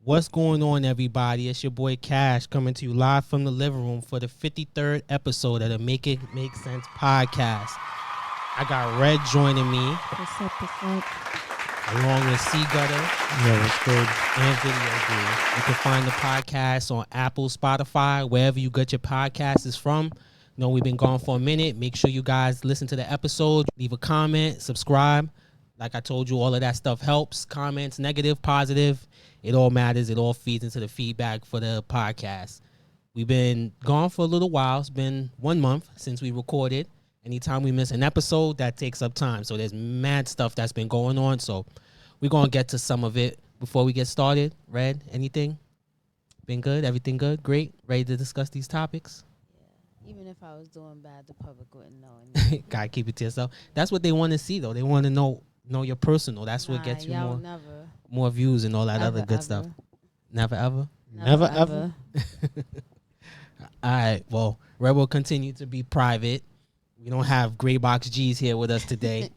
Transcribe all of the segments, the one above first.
What's going on, everybody? It's your boy Cash coming to you live from the living room for the 53rd episode of the Make It Make Sense podcast. I got Red joining me. What's up? Along with C Guttta. Yeah, what's good? And Video Dude. You can find the podcast on Apple, Spotify, wherever you get your podcasts from. You know, we've been gone for a minute. Make sure you guys listen to the episode. Leave a comment, subscribe. Like I told you, all of that stuff helps. Comments, negative, positive. It all matters. It all feeds into the feedback for the podcast. We've been gone for a little while. It's been 1 month since we recorded. Anytime we miss an episode, that takes up time. So there's mad stuff that's been going on. So we're going to get to some of it before we get started. Red, anything? Been good? Everything good? Great? Ready to discuss these topics? Yeah. Even if I was doing bad, the public wouldn't know. Gotta keep it to yourself. That's what they want to see, though. They want to know your personal. That's what gets you more views and all that other good stuff. Never ever? Never ever. All right. Well, Red will continue to be private. We don't have Gray Box G's here with us today.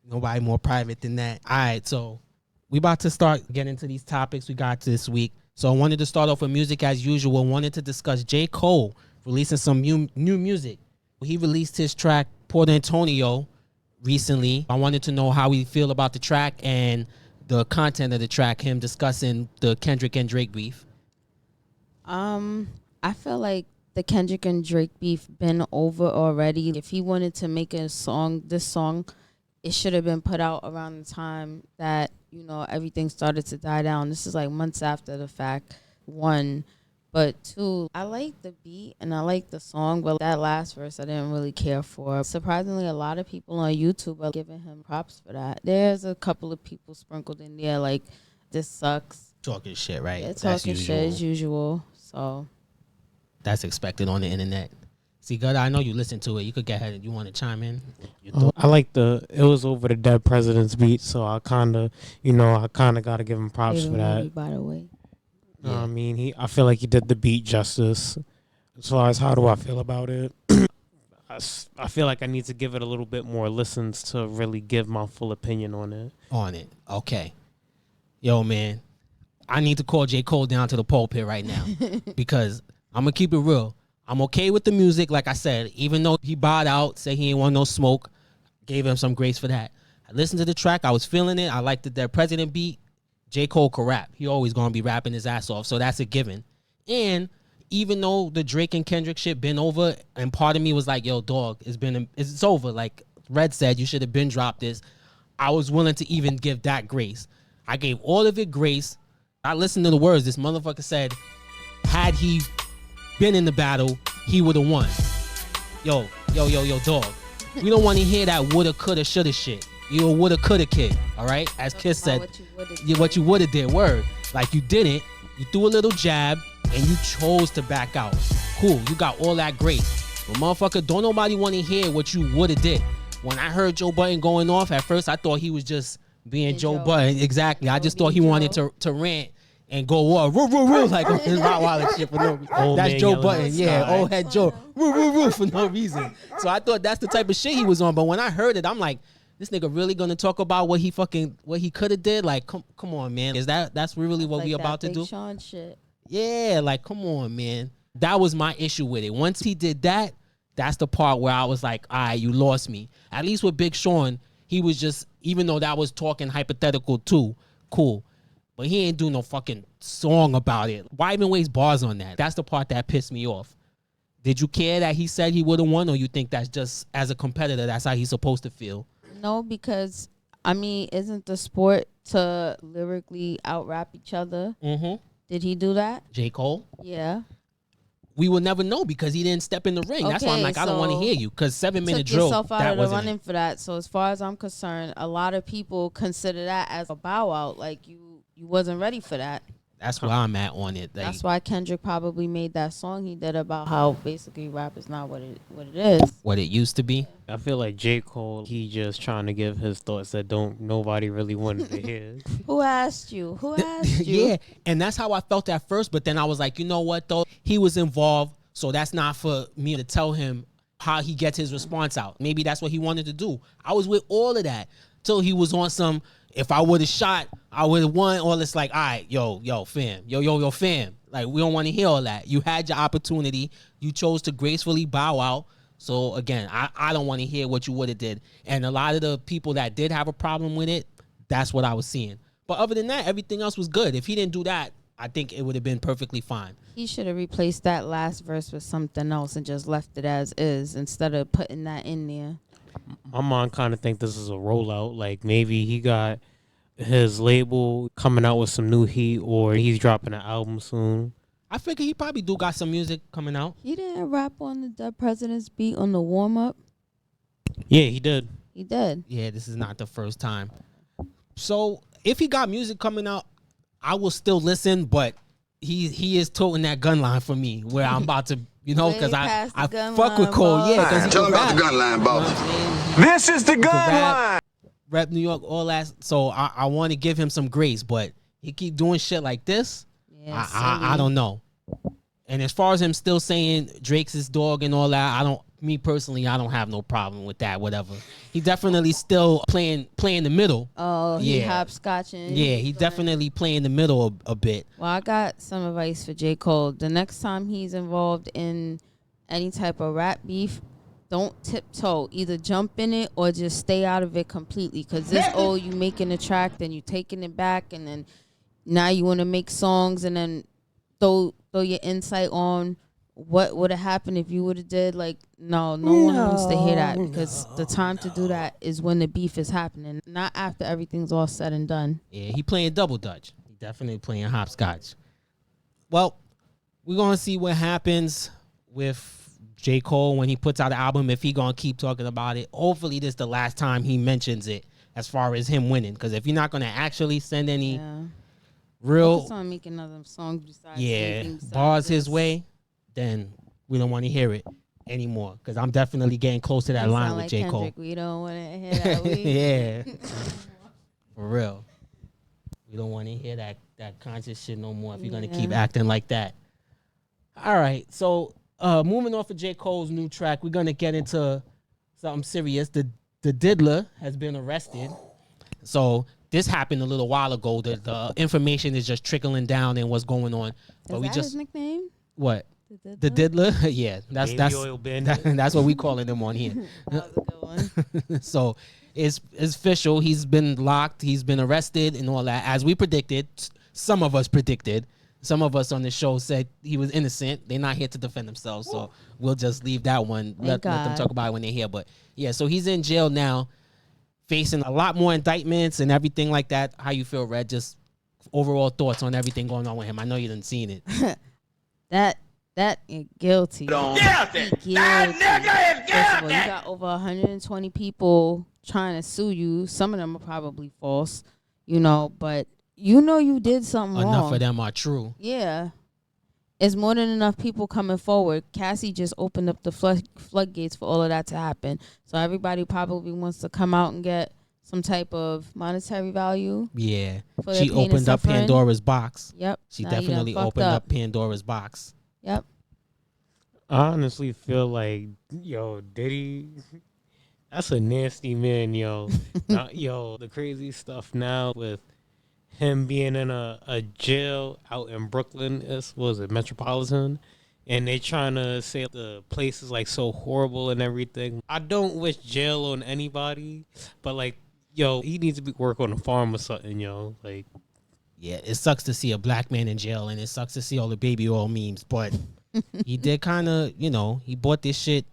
Nobody more private than that. All right. So we about to start getting into these topics we got this week. So I wanted to start off with music as usual. Wanted to discuss J. Cole releasing some new music. He released his track, Port Antonio, recently. I wanted to know how we feel about the track and the content of the track, him discussing the Kendrick and Drake beef. I feel like the Kendrick and Drake beef been over already. If he wanted to make this song, it should have been put out around the time that, everything started to die down. This is like months after the fact, one. But two, I like the beat and I like the song, but that last verse I didn't really care for. Surprisingly, a lot of people on YouTube are giving him props for that. There's a couple of people sprinkled in there like, this sucks. Talking shit, right? Yeah, talking shit as usual. So that's expected on the internet. See, Guttta, I know you listen to it. You could get ahead and you want to chime in? I like it was over the Dead President's beat, so I kind of got to give him props for that. By the way. Yeah. I mean, I feel like he did the beat justice. As far as how do I feel about it, I feel like I need to give it a little bit more listens to really give my full opinion on it. Okay. Yo, man, I need to call J. Cole down to the pulpit right now because I'm going to keep it real. I'm okay with the music, like I said, even though he bowed out, said he ain't want no smoke, gave him some grace for that. I listened to the track. I was feeling it. I liked the Dead President beat. J. Cole could rap. He always gonna be rapping his ass off, so that's a given. And even though the Drake and Kendrick shit been over, and part of me was like, yo, dog, it's over. Like Red said, you should have been dropped this. I was willing to even give that grace. I gave all of it grace. I listened to the words. This motherfucker said, had he been in the battle, he would have won. Yo, dog. We don't want to hear that woulda, coulda, shoulda shit. You a woulda, coulda kid, all right? As Kiss said, what you woulda did, word. Like you didn't. You threw a little jab, and you chose to back out. Cool, you got all that grace. But motherfucker, don't nobody want to hear what you woulda did. When I heard Joe Budden going off, at first I thought he was just being Joe Budden. Exactly. I just thought he wanted to rant and go like his Rottweiler shit for no reason. That's Joe Budden. Yeah, old head Joe. For no reason. So I thought that's the type of shit he was on. But when I heard it, I'm like, this nigga really gonna talk about what he could have did? Like, come on, man. That's really what we about to do? Sean shit. Yeah, like, come on, man. That was my issue with it. Once he did that, that's the part where I was like, all right, you lost me. At least with Big Sean, he was just, even though that was talking hypothetical too, cool. But he ain't do no fucking song about it. Why even waste bars on that? That's the part that pissed me off. Did you care that he said he would have won, or you think that's just, as a competitor, that's how he's supposed to feel? No, because, I mean, isn't the sport to lyrically out-rap each other? Mm-hmm. Did he do that? J. Cole? Yeah. We will never know because he didn't step in the ring. That's why I'm like, I don't want to hear you. Because 7-minute drill, yourself out that of the wasn't running for that. So as far as I'm concerned, a lot of people consider that as a bow out. Like you wasn't ready for that. That's where I'm at on it. That's why Kendrick probably made that song he did about how basically rap is not what it is. What it used to be. I feel like J. Cole, he just trying to give his thoughts that nobody really wanted to hear. Who asked you? Yeah, and that's how I felt at first. But then I was like, you know what, though? He was involved, so that's not for me to tell him how he gets his response out. Maybe that's what he wanted to do. I was with all of that till he was on some, if I would have shot, I would have won. Or it's like, all right, yo, fam. Yo, fam. Like, we don't want to hear all that. You had your opportunity. You chose to gracefully bow out. So, again, I don't want to hear what you would have did. And a lot of the people that did have a problem with it, that's what I was seeing. But other than that, everything else was good. If he didn't do that, I think it would have been perfectly fine. He should have replaced that last verse with something else and just left it as is instead of putting that in there. My mom kind of think this is a rollout. Like, maybe he got his label coming out with some new heat, or he's dropping an album soon. I figure he probably do got some music coming out. He didn't rap on the Dead President's beat on the warm-up. Yeah, he did. He did. Yeah, this is not the first time. So if he got music coming out, I will still listen, but he is toting that gun line for me, where I'm about to, because I fuck with Cole. Yeah, because tell him about the gun line, boss. This is the gun line. Rep New York, all that. So I want to give him some grace, but he keep doing shit like this. Yeah, I don't know. And as far as him still saying Drake's his dog and all that, me personally, I don't have no problem with that, whatever. He definitely still playing the middle. Oh, he hopscotching. Yeah, he definitely playing the middle a bit. Well, I got some advice for J. Cole. The next time he's involved in any type of rap beef, don't tiptoe. Either jump in it or just stay out of it completely. Because you making a track, then you taking it back, and then now you want to make songs and then throw your insight on what would have happened if you would have did. Like, no one wants to hear that, because the time to do that is when the beef is happening, not after everything's all said and done. Yeah, he playing double dutch. He definitely playing hopscotch. Well, we're going to see what happens with J. Cole when he puts out an album, if he going to keep talking about it. Hopefully this is the last time he mentions it as far as him winning, because if you're not going to actually send any real... Focus on making other songs besides bars his way, then we don't want to hear it anymore, because I'm definitely getting close to that line with J. Kendrick, Cole. we don't want to hear that. Yeah. For real. We don't want to hear that conscious shit no more if you're going to keep acting like that. All right. So moving off of J. Cole's new track, we're going to get into something serious. The Diddler has been arrested. So this happened a little while ago. The information is just trickling down and what's going on. But his nickname? What? The Diddler? Yeah, that's what we calling him on here. That was a good one. So it's official. He's been locked. He's been arrested and all that. As we predicted, some of us predicted. Some of us on the show said he was innocent. They're not here to defend themselves, so we'll just leave that one. Let them talk about it when they're here. But yeah, so he's in jail now, facing a lot more indictments and everything like that. How you feel, Red? Just overall thoughts on everything going on with him. I know you didn't seen it. That is guilty. Guilty. That nigga is guilty. First of all, you got over 120 people trying to sue you. Some of them are probably false, but you did something wrong. Enough of them are true. Yeah. It's more than enough people coming forward. Cassie just opened up the floodgates for all of that to happen. So everybody probably wants to come out and get some type of monetary value. Yeah. She opened up Pandora's box. Yep. She definitely opened up Pandora's box. Yep. I honestly feel like, Diddy, that's a nasty man, the crazy stuff now with him being in a jail out in Brooklyn, Metropolitan, and they trying to say the place is like so horrible and everything. I don't wish jail on anybody, but he needs to be work on a farm or something, Yeah, it sucks to see a black man in jail, and it sucks to see all the baby oil memes, but he did kind of, he bought this shit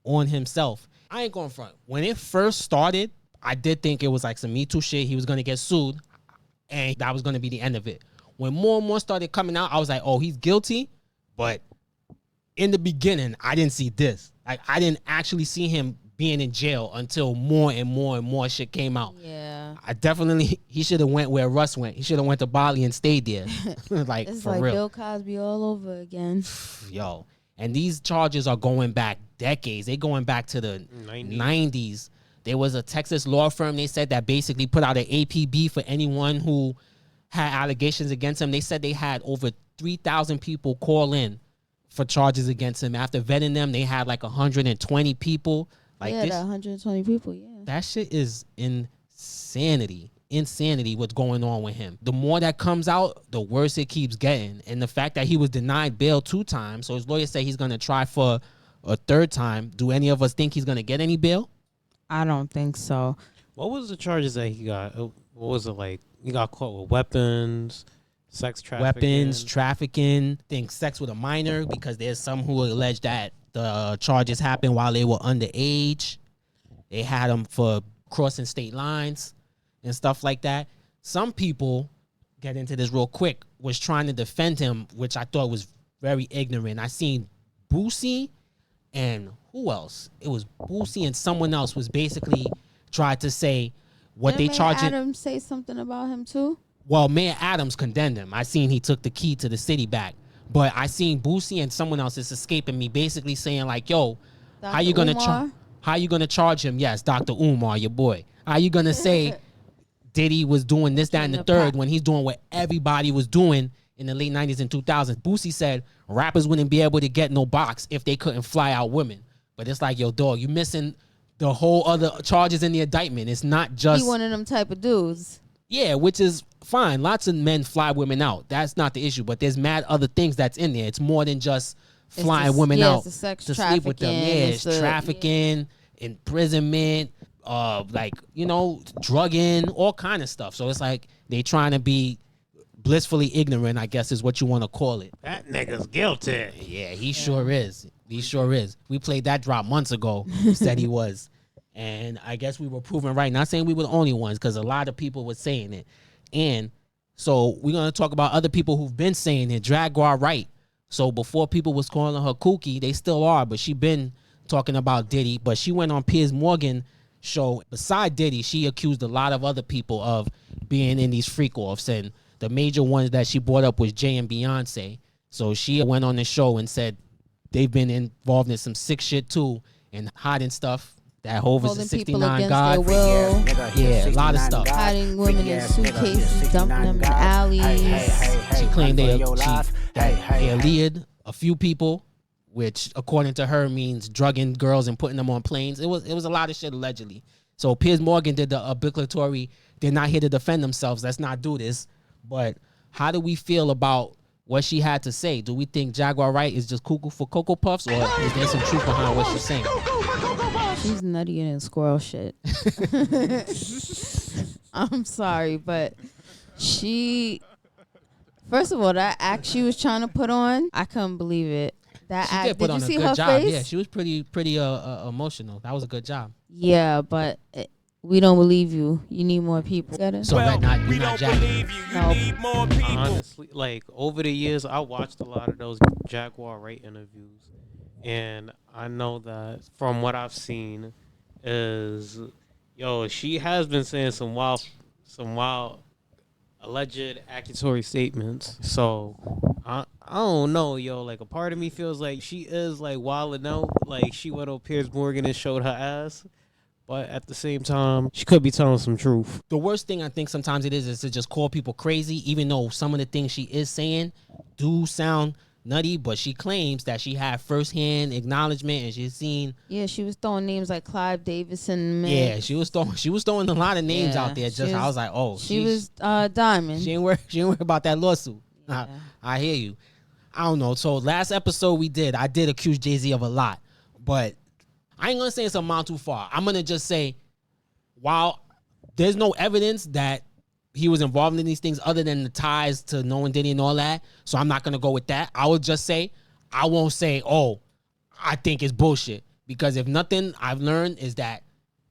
on himself. I ain't going front. When it first started, I did think it was like some Me Too shit. He was going to get sued, and that was going to be the end of it. When more and more started coming out, I was like, oh, he's guilty. But in the beginning, I didn't see this. Like, I didn't actually see him being in jail until more and more and more shit came out. Yeah. He should have went where Russ went. He should have went to Bali and stayed there. It's for like real. Bill Cosby all over again. Yo. And these charges are going back decades. They going back to the 90s. There was a Texas law firm. They said that basically put out an APB for anyone who had allegations against him. They said they had over 3,000 people call in for charges against him. After vetting them, they had like 120 people. Like 120 people, yeah. That shit is insanity. insanity what's going on with him. The more that comes out, the worse it keeps getting. And the fact that he was denied bail 2 times, so his lawyers say he's going to try for a 3rd time. Do any of us think he's going to get any bail? I don't think so. What was the charges that he got? What was it like? He got caught with weapons, sex trafficking. I think sex with a minor, because there's some who allege that the charges happened while they were underage. They had him for crossing state lines and stuff like that. Some people, get into this real quick, was trying to defend him, which I thought was very ignorant. I seen Boosie and who else? It was Boosie and someone else was basically tried to say what they charging. Did Adams say something about him too? Well, Mayor Adams condemned him. I seen he took the key to the city back. But I seen Boosie and someone else is escaping me, basically saying like, yo, Dr. how you gonna charge him? Yes, Dr. Umar, your boy. How you gonna say Diddy was doing this, that, and the third when he's doing what everybody was doing in the late 90s and 2000s? Boosie said rappers wouldn't be able to get no box if they couldn't fly out women. But it's like, yo, dog, you missing the whole other charges in the indictment. It's not just... He one of them type of dudes. Yeah, which is fine. Lots of men fly women out. That's not the issue. But there's mad other things that's in there. It's more than just flying women out it's the sex to sleep with them. Yeah, it's trafficking, imprisonment, like, you know, drugging, all kind of stuff. So it's like they trying to be blissfully ignorant, I guess is what you want to call it. That nigga's guilty. Yeah, he sure is. He sure is. We played that drop months ago. Said he was. And I guess we were proven right. Not saying we were the only ones, because a lot of people were saying it. And so we're going to talk about other people who've been saying it. Jaguar Wright. So before people was calling her kooky, they still are, but she been talking about Diddy. But she went on Piers Morgan show. Beside Diddy, she accused a lot of other people of being in these freak offs. And the major ones that she brought up was Jay and Beyoncé. So she went on the show and said they've been involved in some sick shit too and hiding stuff. That Hov is a 69 God. Yeah, a lot of stuff. Hiding women in suitcases, dumping them in alleys. She claimed they alleged a few people, which according to her means drugging girls and putting them on planes. It was a lot of shit allegedly. So Piers Morgan did the obligatory, they're not here to defend themselves. Let's not do this. But how do we feel about what she had to say? Do we think Jaguar Wright is just cuckoo for Cocoa Puffs, or is there some truth behind what she's saying? She's nuttier than squirrel shit. I'm sorry, but first of all, that act she was trying to put on, I couldn't believe it. That she act, did put you on see a good her job. face? Yeah, she was pretty emotional. That was a good job. Yeah, but we don't believe you. You need more people. So you're not Jaguar. No. Need more people. Honestly, like over the years, I watched a lot of those Jaguar Wright interviews, and I know that from what I've seen is, she has been saying some wild alleged accusatory statements. So I don't know, like a part of me feels like she is like wilding out, like she went on Piers Morgan and showed her ass. But at the same time, she could be telling some truth. The worst thing I think sometimes it is to just call people crazy, even though some of the things she is saying do sound nutty, but she claims that she had firsthand acknowledgement and she's seen. Yeah, she was throwing names like Clive Davison. Man. Yeah, she was throwing a lot of names out there. I was like, oh, she was Diamond. She ain't worry about that lawsuit. Yeah. I hear you. I don't know. So last episode I did accuse Jay-Z of a lot, but I ain't gonna say it's a amount too far. I'm gonna just say, while there's no evidence that he was involved in these things other than the ties to knowing Diddy and all that, so I'm not gonna go with that. I would just say, I won't say, oh, I think it's bullshit. Because if nothing I've learned is that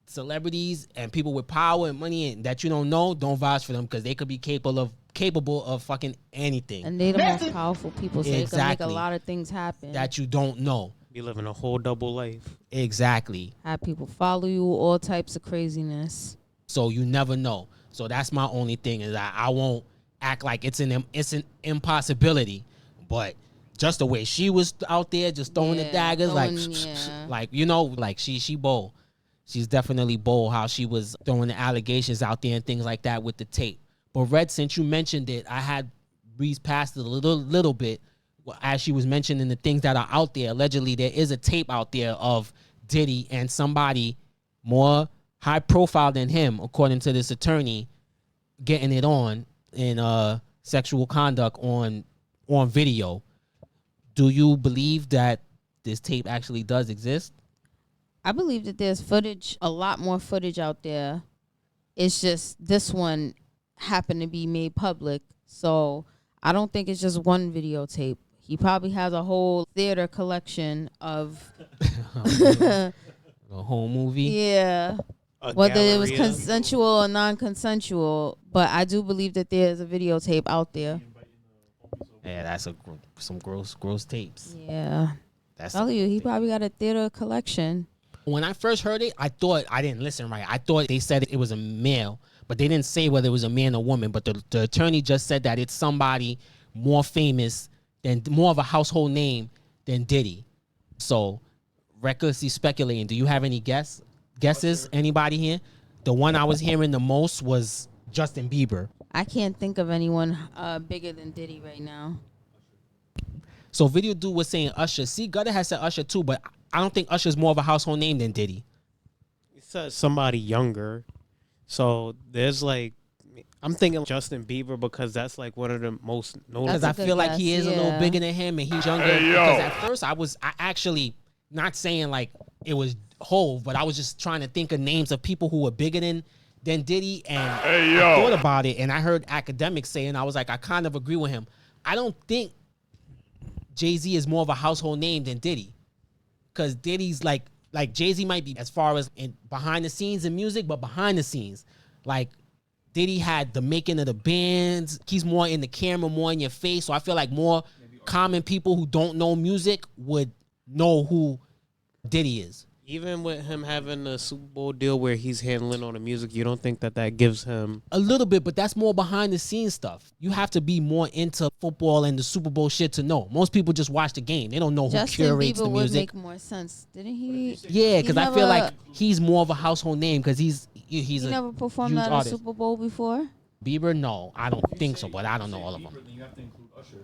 celebrities and people with power and money and that you don't know, don't vouch for them, because they could be capable of fucking anything. And they the most powerful people, so they can make a lot of things happen that you don't know. Be living a whole double life. Exactly. Have people follow you, all types of craziness. So you never know. So that's my only thing, is that I won't act like it's an impossibility. But just the way she was out there just throwing the daggers, she bold. She's definitely bold how she was throwing the allegations out there and things like that with the tape. But Red, since you mentioned it, I had breezed past it a little bit. As she was mentioning the things that are out there, allegedly there is a tape out there of Diddy and somebody more high profile than him, according to this attorney, getting it on in sexual conduct on video. Do you believe that this tape actually does exist? I believe that there's footage, a lot more footage out there. It's just this one happened to be made public. So I don't think it's just one videotape. He probably has a whole theater collection of A whole movie? yeah. Whether it was consensual or non-consensual, but I do believe that there's a videotape out there. Yeah, that's some gross tapes. Yeah. That's Tell you, he probably got a theater collection. When I first heard it, I thought I didn't listen right. I thought they said it was a male, but they didn't say whether it was a man or woman. But the attorney just said that it's somebody more famous than, more of a household name than Diddy. So recklessly speculating. Do you have any guesses? Anybody here? The one I was hearing the most was Justin Bieber. I can't think of anyone bigger than Diddy right now. So Video Dude was saying Usher. C Guttta has said Usher too, but I don't think Usher's more of a household name than Diddy. He said somebody younger. So there's like, I'm thinking Justin Bieber because that's like one of the most notable. Because I feel like he is a little bigger than him and he's younger. Because at first I actually not saying like it was Hove, but I was just trying to think of names of people who were bigger than Diddy, and I thought about it, and I heard academics saying, I was like, I kind of agree with him. I don't think Jay-Z is more of a household name than Diddy, because Diddy's like Jay-Z might be as far as in behind the scenes in music, but behind the scenes, like Diddy had the making of the bands. He's more in the camera, more in your face. So I feel like more common people who don't know music would know who Diddy is. Even with him having a Super Bowl deal where he's handling all the music, you don't think that gives him a little bit, but that's more behind the scenes stuff. You have to be more into football and the Super Bowl shit to know. Most people just watch the game. They don't know who curates the music. Would make more sense, didn't he? Yeah, because I feel like he's more of a household name because he's he a never performed at a Super Bowl before. Bieber, no, I don't think so, but I don't know all of them. You have to include Usher.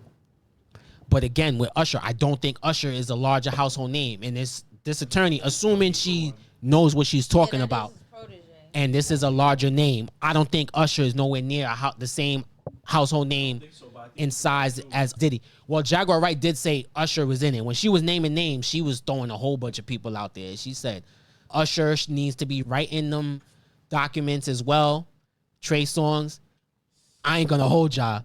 But again, with Usher, I don't think Usher is a larger household name, and this attorney, assuming she knows what she's talking about, and this is a larger name, I don't think Usher is nowhere near the same household name in size as Diddy. Well, Jaguar Wright did say Usher was in it. When she was naming names, she was throwing a whole bunch of people out there. She said Usher needs to be right in them documents as well. Trey Songz. I ain't gonna hold y'all.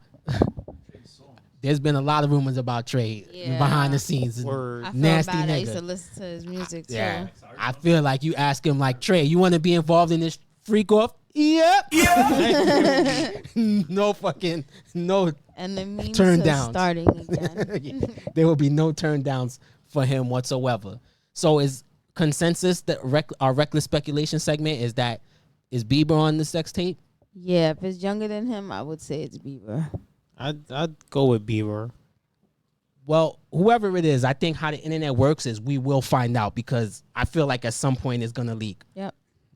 There's been a lot of rumors about Trey behind the scenes. Nasty nigga. I used to listen to his music too. Yeah. I feel like you ask him like, Trey, you want to be involved in this freak off? Yep. No. And the memes turn are downs. starting again. There will be no turn downs for him whatsoever. So is consensus that our reckless speculation segment is Bieber on the sex tape? Yeah, if it's younger than him, I would say it's Bieber. I'd go with Bieber. Well, whoever it is, I think how the internet works is we will find out, because I feel like at some point it's gonna leak. Yep.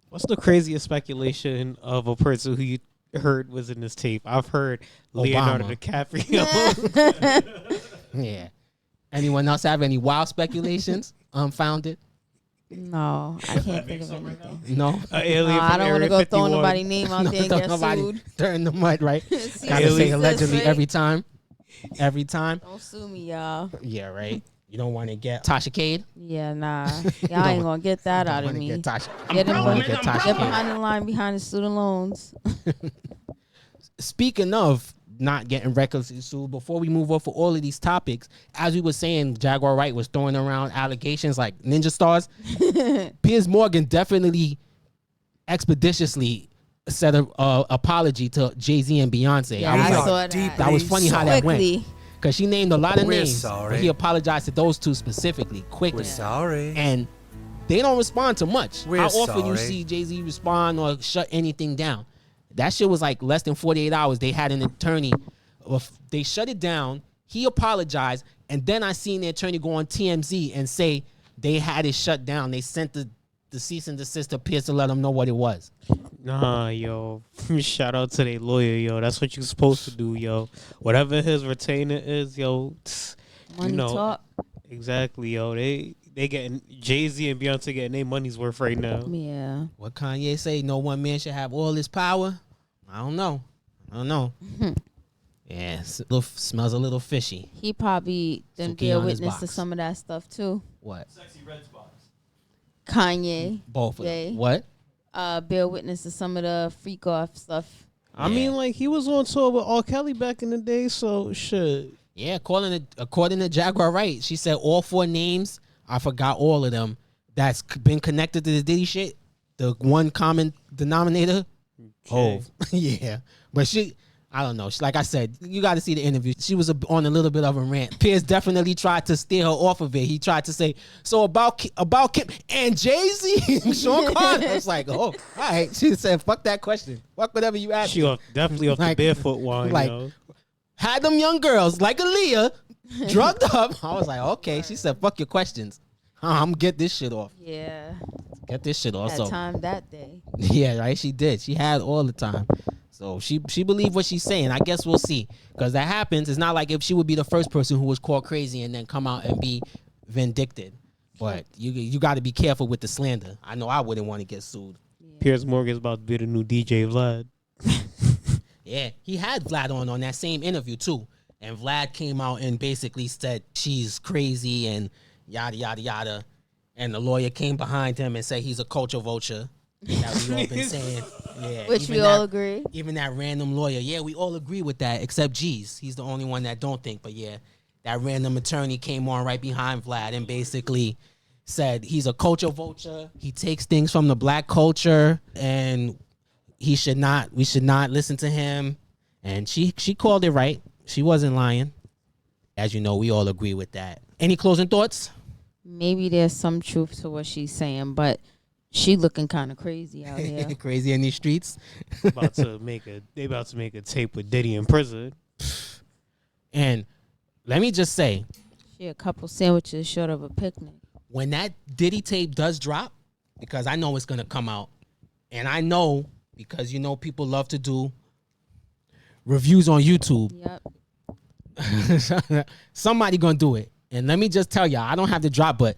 What's the craziest speculation of a person who you heard was in this tape? I've heard Leonardo DiCaprio. Yeah. Anyone else have any wild speculations? Unfounded? No, I can't think of anything. No? I don't want to go throw nobody's name out there and get sued. They're in the mud, right? Gotta say allegedly every time. Every time. Don't sue me, y'all. Yeah, right. You don't want to get Tasha Cade? Yeah, nah. Y'all ain't going to get that out of me. Get Tasha. Get behind the line behind the student loans. Speaking of not getting recklessly sued, before we move on for all of these topics, as we were saying, Jaguar Wright was throwing around allegations like ninja stars. Piers Morgan definitely expeditiously said a apology to Jay-Z and Beyonce. Yeah, I saw that. That was funny how that went. Quickly. Because she named a lot of names. Sorry. But he apologized to those two specifically, quickly. We're sorry. And they don't respond to much. We're How often you sorry. see Jay-Z respond or shut anything down? That shit was like less than 48 hours. They had an attorney. They shut it down. He apologized. And then I seen the attorney go on TMZ and say they had it shut down. They sent the cease and desist to Pierce to let them know what it was. Nah, yo. Shout out to their lawyer, yo. That's what you're supposed to do, yo. Whatever his retainer is, yo. Money talk. Exactly, yo. They getting Jay-Z and Beyonce getting their money's worth right now. Yeah. What Kanye say? No one man should have all this power. I don't know. don't know. Yeah, smells a little fishy. He probably done Suki be a on his witness to box. some of that stuff too. What? Sexy red spots. Kanye, Both of Jay. them. What? Bear witness to some of the freak off stuff. I mean, like, he was on tour with R. Kelly back in the day, so shit. Yeah, according to Jaguar Wright, she said all 4 names, I forgot all of them, that's been connected to the Diddy shit. The one common denominator, Hov. Yeah. But I don't know. Like I said, you got to see the interview. She was on a little bit of a rant. Piers definitely tried to steer her off of it. He tried to say, so about Kim and Jay-Z and Sean Carter. It's like, oh, all right. She said, fuck that question. Fuck whatever you ask. She definitely off the barefoot wine, like, yo. Had them young girls like Aaliyah drugged up. I was like, okay. She said, fuck your questions. I'm gonna get this shit off. Yeah. Get this shit off. That time that day. Yeah, right. She did. She had all the time. So she believed what she's saying. I guess we'll see. Because that happens. It's not like if she would be the first person who was called crazy and then come out and be vindicted. But you got to be careful with the slander. I know I wouldn't want to get sued. Yeah. Piers Morgan's about to be the new DJ Vlad. Yeah, he had Vlad on that same interview too. And Vlad came out and basically said she's crazy and yada, yada, yada. And the lawyer came behind him and said he's a culture vulture. That we all been saying. Yeah, Which we all agree. Even that random lawyer. Yeah, we all agree with that except G's. He's the only one that don't think. But yeah, that random attorney came on right behind Vlad and basically said he's a culture vulture. He takes things from the black culture and we should not listen to him. And she called it right. She wasn't lying. As you know, we all agree with that. Any closing thoughts? Maybe there's some truth to what she's saying, but she looking kind of crazy out here. Crazy in these streets. They about to make a tape with Diddy in prison. And let me just say, She a couple sandwiches short of a picnic. when that Diddy tape does drop, because I know it's gonna come out, and I know because you know people love to do reviews on YouTube. Yep. Somebody gonna do it, and let me just tell y'all, I don't have to drop, but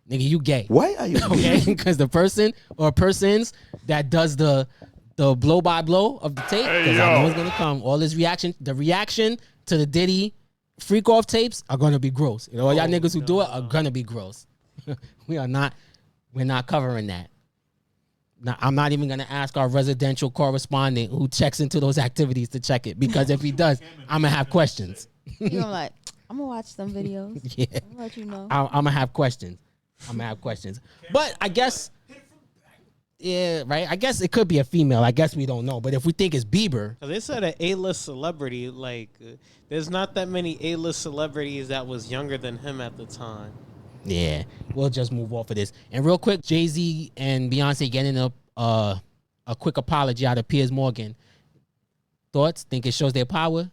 nigga, you gay. Why are you Okay, because the person or persons that does the blow by blow of the tape, because I know it's gonna come. All this reaction, the reaction to the Diddy freak off tapes are gonna be gross. You know, all y'all niggas who do it are gonna be gross. We're not covering that. Now, I'm not even gonna ask our residential correspondent who checks into those activities to check it, because if he does, I'm gonna have questions. You gonna like, I'm gonna watch some videos. Yeah, I'm gonna let you know. I'm gonna have questions. But I guess, yeah, right. I guess it could be a female. I guess we don't know. But if we think it's Bieber, They said an A-list celebrity. Like, there's not that many A-list celebrities that was younger than him at the time. yeah, we'll just move off of this. And real quick, Jay-Z and Beyonce getting a quick apology out of Piers Morgan. Thoughts? Think it shows their power?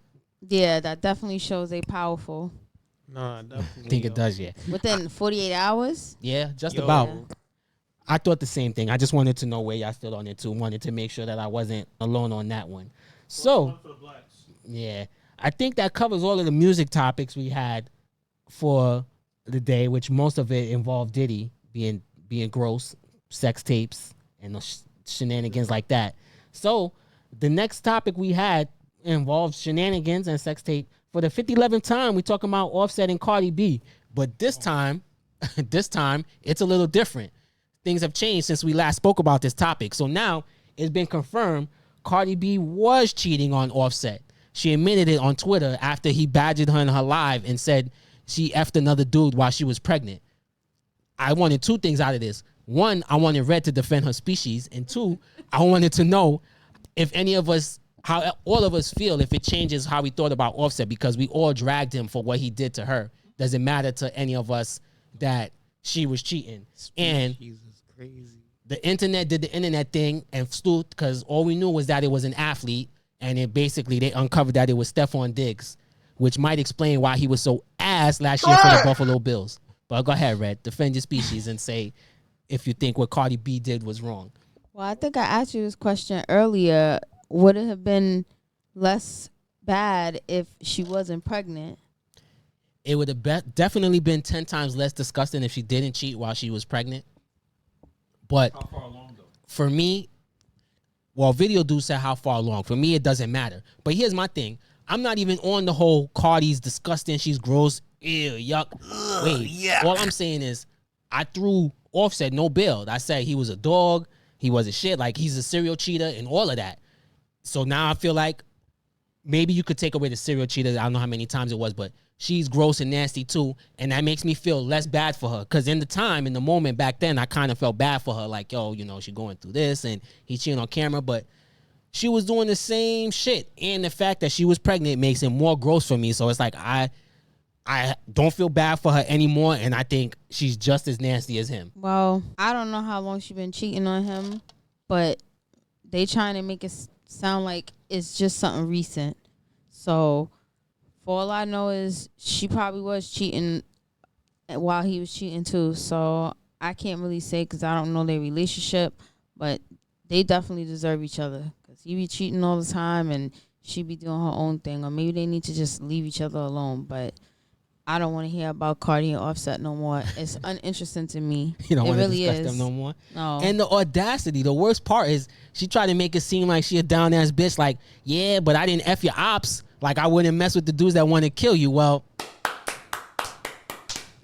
Yeah, that definitely shows they powerful. Nah, definitely. I think it does, yeah. Within 48 hours. Yeah, just Yo. about. I thought the same thing. I just wanted to know where y'all stood on it too. Wanted to make sure that I wasn't alone on that one. So, yeah, I think that covers all of the music topics we had for the day, which most of it involved Diddy being gross, sex tapes, and the shenanigans like that. So, the next topic we had involved shenanigans and sex tape. For the 5011th time, we're talking about Offset and Cardi B. But this time, it's a little different. Things have changed since we last spoke about this topic. So now it's been confirmed Cardi B was cheating on Offset. She admitted it on Twitter after he badgered her in her live and said she effed another dude while she was pregnant. I wanted two things out of this. One, I wanted Red to defend her species. And two, I wanted to know if any of us, how all of us feel, if it changes how we thought about Offset, because we all dragged him for what he did to her. Does it matter to any of us that she was cheating? And Jesus, crazy. the internet did the internet thing and stood, because all we knew was that it was an athlete, and it basically they uncovered that it was Stephon Diggs, which might explain why he was so ass last year for the Buffalo Bills. But go ahead, Red, defend your species and say if you think what Cardi B did was wrong. Well, I think I asked you this question earlier. Would it have been less bad if she wasn't pregnant? It would have definitely been 10 times less disgusting if she didn't cheat while she was pregnant. But How far along though? for me, Well, video do say how far along. For me, it doesn't matter. But here's my thing. I'm not even on the whole Cardi's disgusting, she's gross, ew, yuck. Wait, yuck. All I'm saying is I threw Offset no bill. I said he was a dog, he was a shit, like he's a serial cheater and all of that. So now I feel like maybe you could take away the serial cheater. I don't know how many times it was, but she's gross and nasty too. And that makes me feel less bad for her. Because in the moment back then, I kind of felt bad for her. Like, yo, you know, she going through this and he's cheating on camera. But she was doing the same shit. And the fact that she was pregnant makes it more gross for me. So it's like I don't feel bad for her anymore. And I think she's just as nasty as him. Well, I don't know how long she been cheating on him, but they trying to make it sound like it's just something recent. So for all I know is she probably was cheating while he was cheating too. So I can't really say because I don't know their relationship, but they definitely deserve each other because he be cheating all the time and she be doing her own thing. Or maybe they need to just leave each other alone. But I don't want to hear about Cardi and Offset no more. It's uninteresting to me. You don't want to really discuss them no more? No. And the audacity, the worst part is she tried to make it seem like she a down-ass bitch. Like, yeah, but I didn't F your ops. Like, I wouldn't mess with the dudes that want to kill you. Well,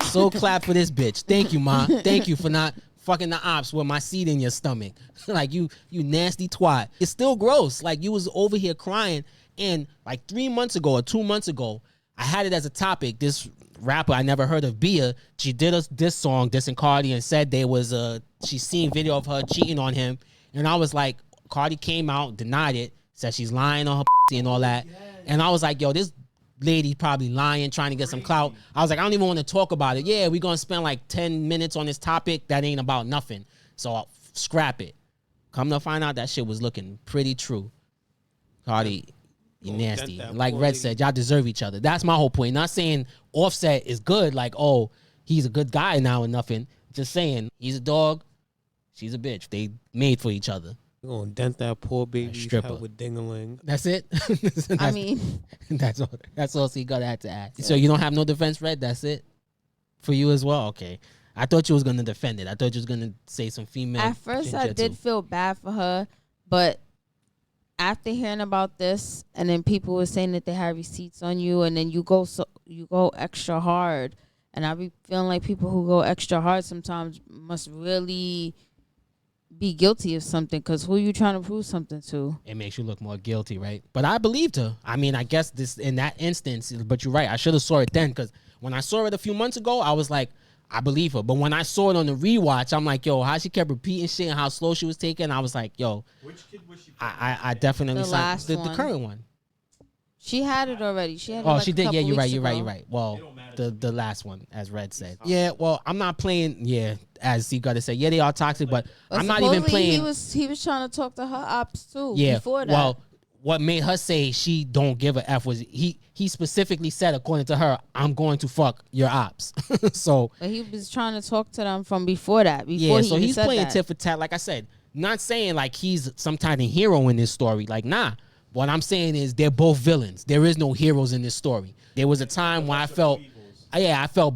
so clap for this bitch. Thank you, Ma. Thank you for not fucking the ops with my seed in your stomach. Like, you nasty twat. It's still gross. Like, you was over here crying. And, like, 3 months ago or 2 months ago, I had it as a topic. This rapper I never heard of, Bia, she did this song, dissing Cardi, and said there was she seen video of her cheating on him. And I was like, Cardi came out, denied it, said she's lying on her pussy and all that. And I was like, yo, this lady probably lying, trying to get some clout. I was like, I don't even want to talk about it. Yeah, we're going to spend like 10 minutes on this topic that ain't about nothing. So I'll scrap it. Come to find out that shit was looking pretty true. Cardi, you nasty. Like Red said, y'all deserve each other. That's my whole point. Not saying Offset is good, like, oh, he's a good guy now or nothing. Just saying, he's a dog, she's a bitch. They made for each other. You're going to dent that poor baby's head with ding-a-ling. That's it? I mean. That's all C Guttta had to add. So you don't have no defense, Red? That's it? For you as well? Okay. I thought you was going to defend it. I thought you was going to say some female. At first, I did feel bad for her, but after hearing about this, and then people were saying that they had receipts on you, and then you go extra hard, and I be feeling like people who go extra hard sometimes must really be guilty of something, because who are you trying to prove something to? It makes you look more guilty, right? But I believed her. I mean, I guess this in that instance, but you're right. I should have saw it then, because when I saw it a few months ago, I was like, I believe her. But when I saw it on the rewatch, I'm like, yo, how she kept repeating shit and how slow she was taking, I was like, yo, which kid was she? I definitely the the current one. She had it already. She had it she did. Yeah, you're right. Well, the last one, as Red said. Yeah, well, I'm not playing. Yeah, as C Guttta said. Yeah, they are toxic, but I'm not even playing. He was trying to talk to her ops too. Yeah. Before that. Well, what made her say she don't give a F was he specifically said, according to her, I'm going to fuck your ops. So. But he was trying to talk to them from before that. So he's playing tit for tat. Like I said, not saying like he's some kind of hero in this story. Like, nah. What I'm saying is they're both villains. There is no heroes in this story. There was a time when I felt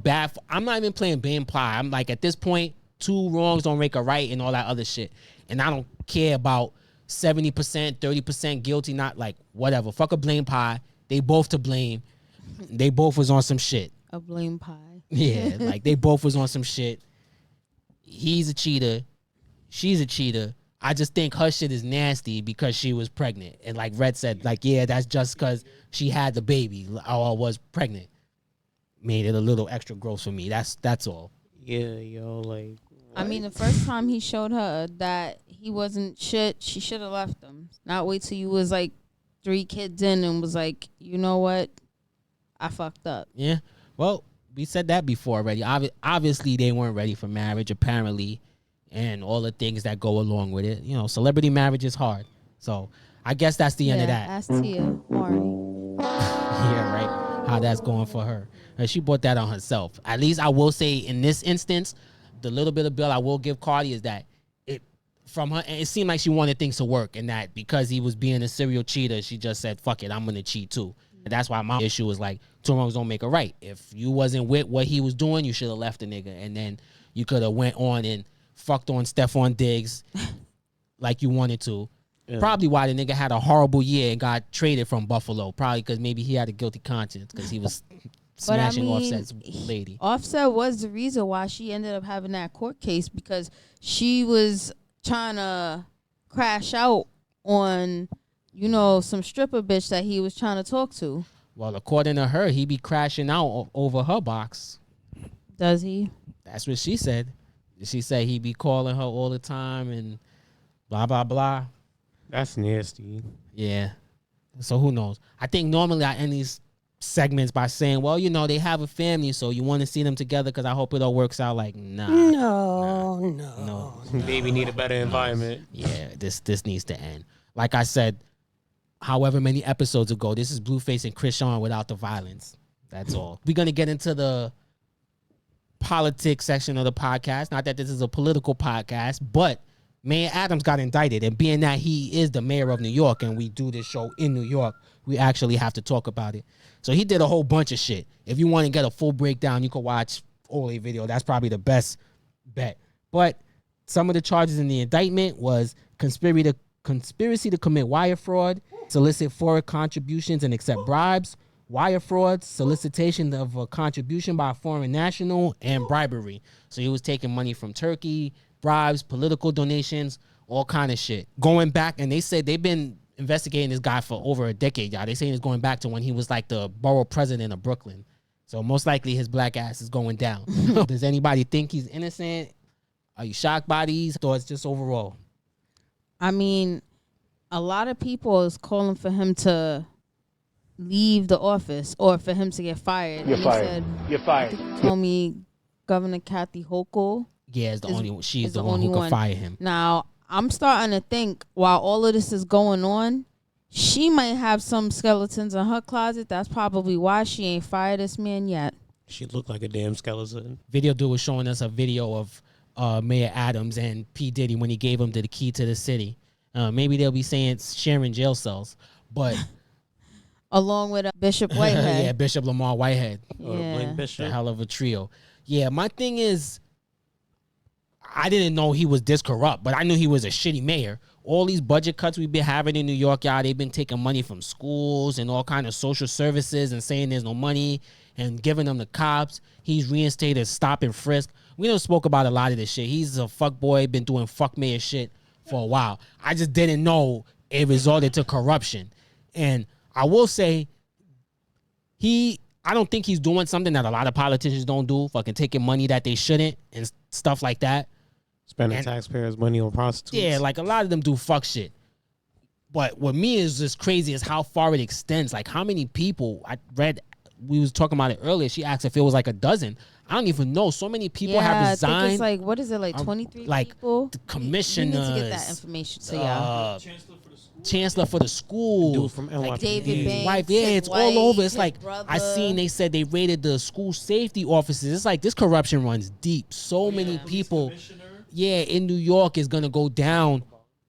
bad. I'm not even playing blame pie. I'm like, at this point, 2 wrongs don't make a right and all that other shit. And I don't care about 70%, 30% guilty, not like whatever. Fuck a blame pie. They both to blame. They both was on some shit. A blame pie. Yeah, like they both was on some shit. He's a cheater. She's a cheater. I just think her shit is nasty because she was pregnant. And like Red said, like, yeah, that's just because she had the baby or was pregnant. Made it a little extra gross for me. That's all. Yeah, yo, like. What? I mean, the first time he showed her that he wasn't shit, she should have left him. Not wait till you was like 3 kids in and was like, you know what? I fucked up. Yeah. Well, we said that before already. Obviously, they weren't ready for marriage, apparently. And all the things that go along with it. You know, celebrity marriage is hard. So I guess that's the end of that. Ask Tia Maury. Yeah, right. How that's going for her. And she brought that on herself. At least I will say in this instance, the little bit of bill I will give Cardi is that it seemed like she wanted things to work, and that because he was being a serial cheater, she just said, fuck it, I'm going to cheat too. And that's why my issue was like, 2 wrongs don't make a right. If you wasn't with what he was doing, you should have left the nigga. And then you could have went on and fucked on Stephon Diggs like you wanted to. Probably why the nigga had a horrible year and got traded from Buffalo. Probably because maybe he had a guilty conscience because he was smashing Offset's lady. Offset was the reason why she ended up having that court case because she was trying to crash out on, some stripper bitch that he was trying to talk to. Well, according to her, he be crashing out over her box. Does he? That's what she said. She said he be calling her all the time and blah, blah, blah. That's nasty. Yeah. So who knows? I think normally I end these segments by saying, well, they have a family, so you want to see them together because I hope it all works out. Like, no. Baby need a better environment. Yeah, this needs to end. Like I said, however many episodes ago, this is Blueface and Chris Sean without the violence. That's all. We're going to get into the politics section of the podcast. Not that this is a political podcast, but Mayor Adams got indicted, and being that he is the mayor of New York and we do this show in New York, we actually have to talk about it. So he did a whole bunch of shit. If you want to get a full breakdown, you can watch Ole video. That's probably the best bet. But some of the charges in the indictment was conspiracy to commit wire fraud, solicit foreign contributions and accept bribes, wire fraud, solicitation of a contribution by a foreign national, and bribery. So he was taking money from Turkey, bribes, political donations, all kind of shit. Going back, and they said they've been investigating this guy for over a decade, y'all. They saying it's going back to when he was like the borough president of Brooklyn. So most likely his black ass is going down. Does anybody think he's innocent? Are you shocked by these thoughts just overall? I mean, a lot of people is calling for him to leave the office or for him to get fired. You're fired. You're fired. Told me Governor Kathy Hochul. Yeah, she's the one who could fire him. Now, I'm starting to think while all of this is going on, she might have some skeletons in her closet. That's probably why she ain't fired this man yet. She looked like a damn skeleton. Video dude was showing us a video of Mayor Adams and P. Diddy when he gave him the key to the city. Maybe they'll be saying sharing jail cells, but along with Bishop Whitehead. Yeah, Bishop Lamar Whitehead. Yeah. Bishop. A hell of a trio. Yeah, my thing is, I didn't know he was this corrupt, but I knew he was a shitty mayor. All these budget cuts we've been having in New York, y'all, they've been taking money from schools and all kind of social services and saying there's no money and giving them the cops. He's reinstated stop and frisk. We done spoke about a lot of this shit. He's a fuck boy, been doing fuck mayor shit for a while. I just didn't know it resulted to corruption. And I will say, I don't think he's doing something that a lot of politicians don't do, fucking taking money that they shouldn't and stuff like that. Spending taxpayers' money on prostitutes. Yeah, like a lot of them do fuck shit. But what me is just crazy is how far it extends. Like how many people I read, we was talking about it earlier. She asked if it was like a dozen. I don't even know. So many people have resigned. I think it's like, what is it, like 23 people? The commissioners. We need to get that information to y'all. Chancellor for the school. Dude from NYPD. Like David Banks. Wife, yeah, it's White, all over. It's like, brother. I seen they said they raided the school safety offices. It's like this corruption runs deep. So many people, in New York is going to go down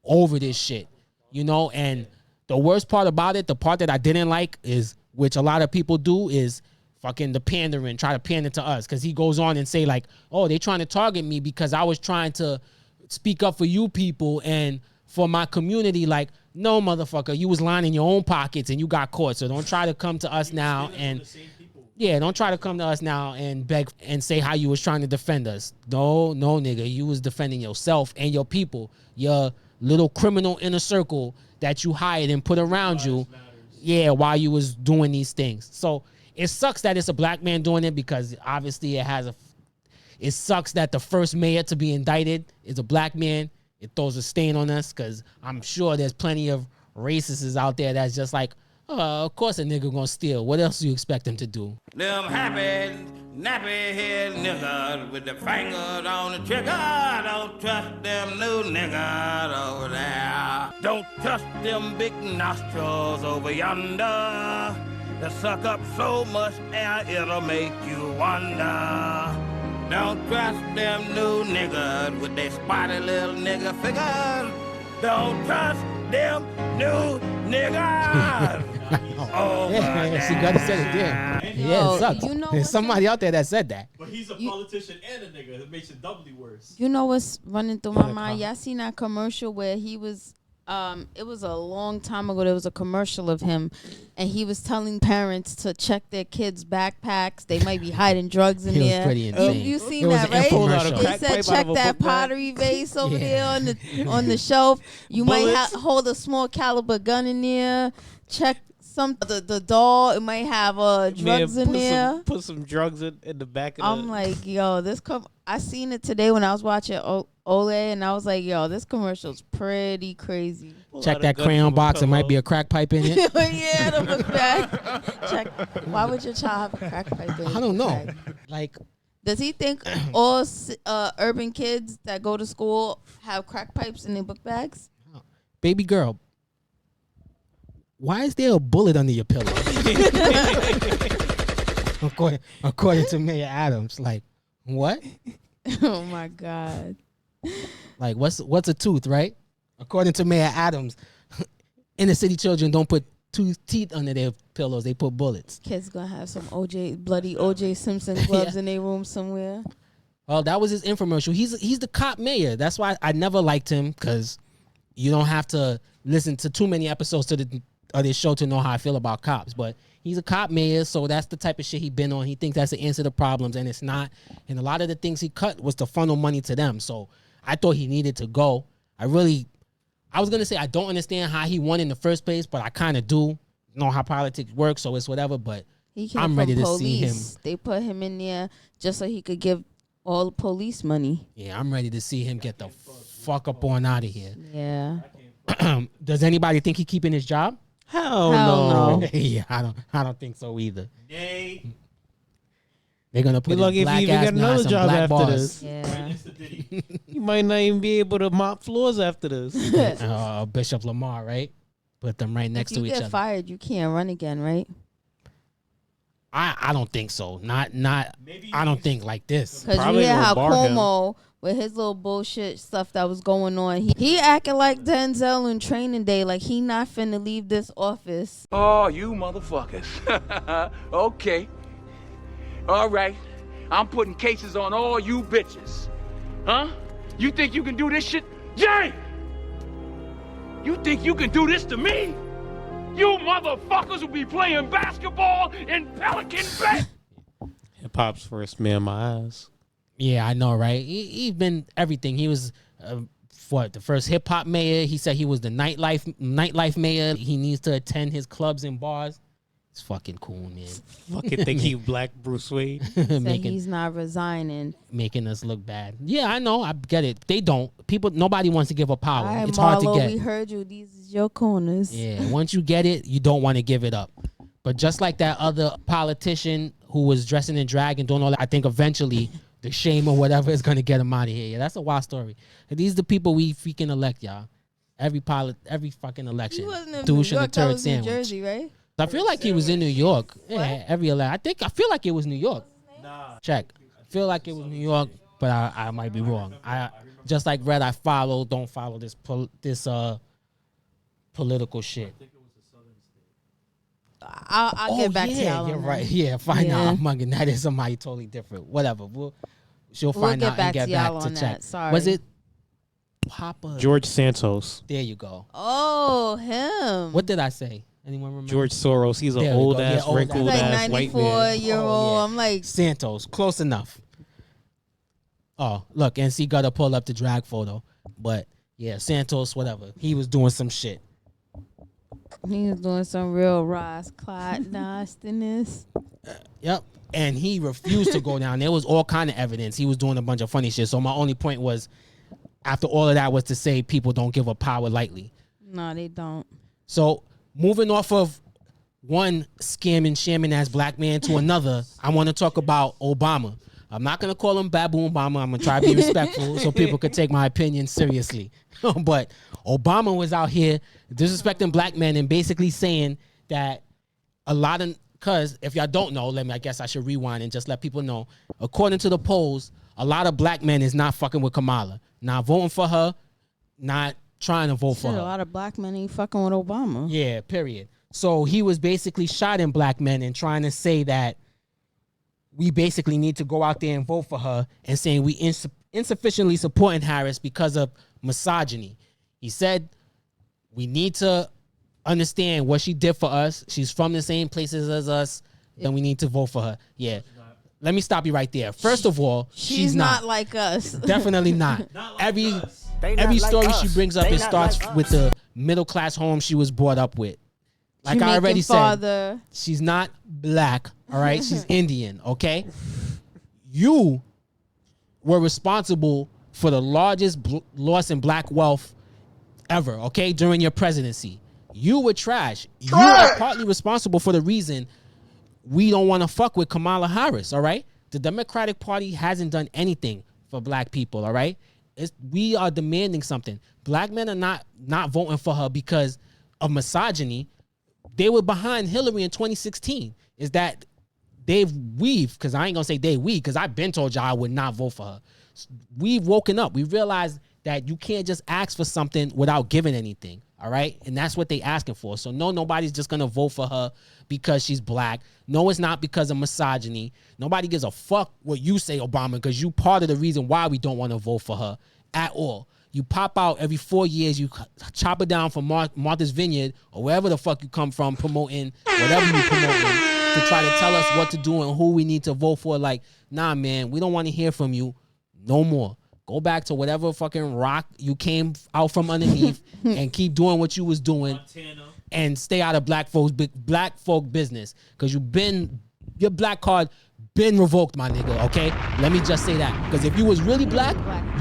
over this shit, and the worst part about it, the part that I didn't like is, which a lot of people do, is fucking the pandering, try to pander to us. Because he goes on and say like, oh, they trying to target me because I was trying to speak up for you people and for my community. Like, no, motherfucker, you was lining your own pockets and you got caught. So don't try to come to us now and don't try to come to us now and beg and say how you was trying to defend us. No, nigga, you was defending yourself and your people, your little criminal inner circle that you hired and put around you. Yeah, while you was doing these things. So it sucks that it's a black man doing it because obviously it sucks that the first mayor to be indicted is a black man. It throws a stain on us because I'm sure there's plenty of racists out there that's just like, oh, of course a nigga gonna steal. What else do you expect him to do? Them happy, nappy head niggas with the fingers on the trigger. Don't trust them new niggas over there. Don't trust them big nostrils over yonder. They suck up so much air it'll make you wonder. Don't trust them new niggas with their spotty little nigga figures. Don't trust them new niggas. She got to say it there. Yeah, it sucks. There's somebody out there that said that. But he's a politician and a nigga. It makes it doubly worse. You know what's running through my mind? Y'all seen that commercial where he was It was a long time ago. There was a commercial of him, and he was telling parents to check their kids' backpacks. They might be hiding drugs in He was there. pretty insane. You seen It was that, an right? infomercial. They said check that pottery vase over there on the shelf. You might hold a small caliber gun in there. Check the doll. It might have drugs in there. Put some drugs in the back of I'm like, yo, I seen it today when I was watching Ole, and I was like, yo, this commercial's pretty crazy. Check that crayon box. It might be a crack pipe in it. Yeah, the book bag. Check. Why would your child have a crack pipe in it? I don't know. Bag? Like, Does he think all urban kids that go to school have crack pipes in their book bags? baby girl, why is there a bullet under your pillow? according to Mayor Adams, like, what? Oh my God. Like, what's a tooth, right? According to Mayor Adams, inner city children don't put teeth under their pillows; they put bullets. Kids gonna have some bloody OJ Simpson gloves in their room somewhere. Well, that was his infomercial. He's the cop mayor. That's why I never liked him, because you don't have to listen to too many episodes of this show to know how I feel about cops. But he's a cop mayor, so that's the type of shit he been on. He thinks that's the answer to problems, and it's not. And a lot of the things he cut was to funnel money to them. So I thought he needed to go. I was going to say I don't understand how he won in the first place, but I kind of do know how politics works, so it's whatever. But I'm ready to see him. They put him in there just so he could give all the police money. Yeah, I'm ready to see him get the fuck up on out of here. Yeah. Does anybody think he keeping his job? Hell no. Yeah, I don't think so either. Nay. They're gonna put lucky his black if you even ass get another behind some job black after bars. this. Yeah. You might not even be able to mop floors after this. Bishop Lamar, right? Put them right next to each If you other. get fired, you can't run again, right? I don't think so. Not. I don't think like this. Because you hear how Cuomo with his little bullshit stuff that was going on, he acting like Denzel in Training Day, like he not finna leave this office. Oh, you motherfuckers. Okay. All right. I'm putting cases on all you bitches. Huh? You think you can do this shit? Jay! You think you can do this to me? You motherfuckers will be playing basketball in Pelican Bay. Hip hop's first man in my eyes. Yeah, I know, right? He's been everything. He was the first hip hop mayor. He said he was the nightlife mayor. He needs to attend his clubs and bars. It's fucking cool, man. Fucking think he Black Bruce Wayne. He's not resigning. Making us look bad. Yeah, I know. I get it. They don't. Nobody wants to give up power. All right, it's Marlo, hard to get. We heard you. These is your corners. Yeah, once you get it, you don't want to give it up. But just like that other politician who was dressing in drag and doing all that, I think eventually the shame or whatever is going to get him out of here. Yeah, that's a wild story. And these are the people we freaking elect, y'all. Every fucking election. He wasn't in Douche New and York, a turd that was sandwich. New Jersey, right? I feel like he was in New York. Yeah, every election. I feel like it was New York. Nah. Check. I feel like it was New York, but I might be wrong. I just like Red, don't follow this political shit. I'll get back to y'all. You're on right. that. Yeah, find out. I'm mugging. That is somebody totally different. Whatever. She'll find out and get back to check. That. Sorry. Was it Papa? George Santos. There you go. Oh, him. What did I say? Anyone remember? George Soros. He's an old ass, wrinkled like ass white man. 94-year-old. I'm like Santos. Close enough. Oh, look, and C Gutta pull up the drag photo. But yeah, Santos, whatever. He was doing some shit. He was doing some real Ross Clyde nastiness. Yep. And he refused to go down. There was all kind of evidence. He was doing a bunch of funny shit. So my only point was, after all of that, was to say people don't give up power lightly. No, they don't. So moving off of one scamming, shamming ass black man to another, I want to talk about Obama. I'm not going to call him Baboon Obama. I'm going to try to be respectful so people could take my opinion seriously. But Obama was out here disrespecting black men and basically saying that because if y'all don't know, I guess I should rewind and just let people know. According to the polls, a lot of black men is not fucking with Kamala. Not voting for her, not trying to vote for her. A lot of black men ain't fucking with Obama. Yeah, period. So he was basically shotting black men and trying to say that we basically need to go out there and vote for her, and saying we insufficiently supporting Harris because of misogyny. He said We need to understand what she did for us. She's from the same places as us. Then we need to vote for her. Yeah. Let me stop you right there. First of all, she's not like us. Definitely not. Not like every us. every story she brings up, They it not starts like with us. the middle class home she was brought up with. Like I Jamaican already father. said, she's not black. All right, she's Indian. Okay, you were responsible for the largest loss in black wealth ever. Okay, during your presidency, you were trash. You are partly responsible for the reason we don't want to fuck with Kamala Harris. All right, the Democratic Party hasn't done anything for black people. All right, we are demanding something. Black men are not voting for her because of misogyny. They were behind Hillary in 2016. Is that because I ain't gonna say because I've been told y'all I would not vote for her. We've woken up. We realized that you can't just ask for something without giving anything. All right. And that's what they asking for. So no, nobody's just gonna vote for her because she's black. No, it's not because of misogyny. Nobody gives a fuck what you say, Obama, because you part of the reason why we don't want to vote for her at all. You pop out every 4 years, you chop her down from Martha's Vineyard or wherever the fuck you come from promoting whatever you promoting to try to tell us what to do and who we need to vote for. Like, nah, man, we don't want to hear from you no more. Go back to whatever fucking rock you came out from underneath and keep doing what you was doing. Montana. And stay out of black folk business. Because your black card been revoked, my nigga, okay? Let me just say that. Because if you was really black,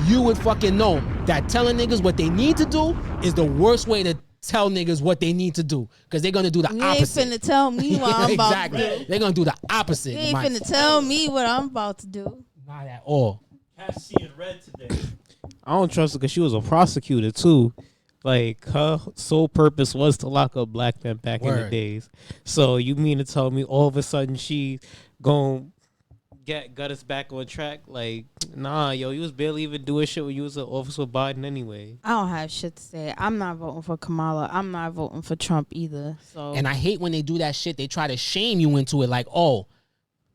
you would fucking know that telling niggas what they need to do is the worst way to tell niggas what they need to do. Because they're going to do the opposite. You ain't finna tell me what I'm about exactly. to do. They're going to do the opposite. You ain't finna tell me what I'm about to do. Not at all. Cass seeing red today. I don't trust her because she was a prosecutor too. Like, her sole purpose was to lock up black men back in the days. So you mean to tell me all of a sudden she gonna got us back on track? Like, nah, yo, you was barely even doing shit when you was an officer with Biden anyway. I don't have shit to say. I'm not voting for Kamala. I'm not voting for Trump either. So, and I hate when they do that shit. They try to shame you into it. Like, oh,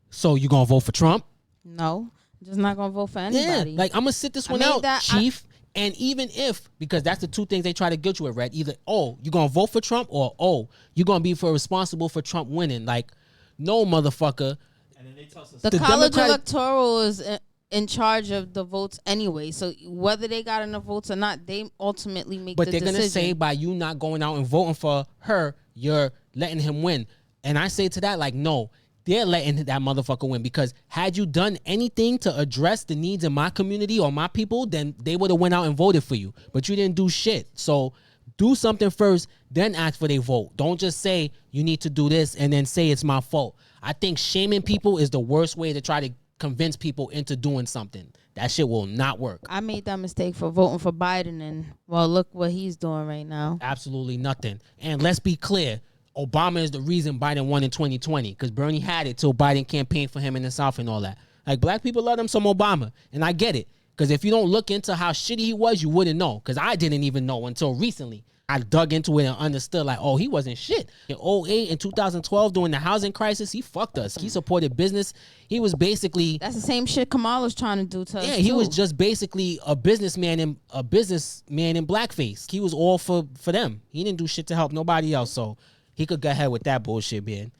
so you gonna vote for Trump? No, I'm just not gonna vote for anybody. Yeah, like I'm gonna sit this one out, Chief. And even if, because that's the two things they try to guilt you with, Red. Either, oh, you gonna vote for Trump, or oh, you gonna be responsible for Trump winning. Like, no, motherfucker. And then they tell us the college electoral is in charge of the votes anyway. So whether they got enough votes or not, they ultimately make the decision. But they're gonna say by you not going out and voting for her, you're letting him win. And I say to that, like, no. They're letting that motherfucker win, because had you done anything to address the needs of my community or my people, then they would have went out and voted for you. But you didn't do shit. So do something first, then ask for their vote. Don't just say you need to do this and then say it's my fault. I think shaming people is the worst way to try to convince people into doing something. That shit will not work. I made that mistake for voting for Biden, and well, look what he's doing right now. Absolutely nothing. And let's be clear. Obama is the reason Biden won in 2020, because Bernie had it till Biden campaigned for him in the South and all that. Like, black people love him some Obama, and I get it. Because if you don't look into how shitty he was, you wouldn't know. Because I didn't even know until recently. I dug into it and understood, like, oh, he wasn't shit. In 2008 and 2012, during the housing crisis, he fucked us. He supported business. He was basically... That's the same shit Kamala's trying to do to us, yeah, he was just basically a businessman in blackface. He was all for them. He didn't do shit to help nobody else, so... he could go ahead with that bullshit, man.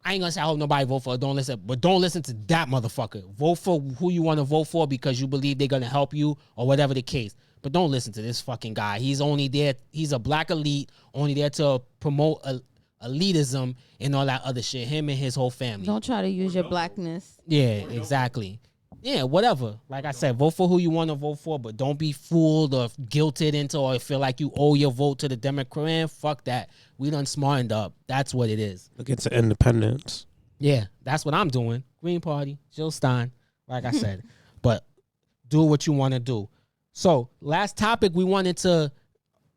I ain't gonna say I hope nobody vote for her. Don't listen to that motherfucker. Vote for who you want to vote for because you believe they're gonna help you or whatever the case. But don't listen to this fucking guy. He's only there. He's a black elite, only there to promote elitism and all that other shit. Him and his whole family. Don't try to use your blackness. Yeah, exactly. Yeah, whatever. Like I said, vote for who you want to vote for, but don't be fooled or guilted into or feel like you owe your vote to the Democrat. Man, fuck that. We done smartened up. That's what it is. Look into independence. Yeah, that's what I'm doing. Green Party, Jill Stein, like I said. But do what you want to do. So, last topic we wanted to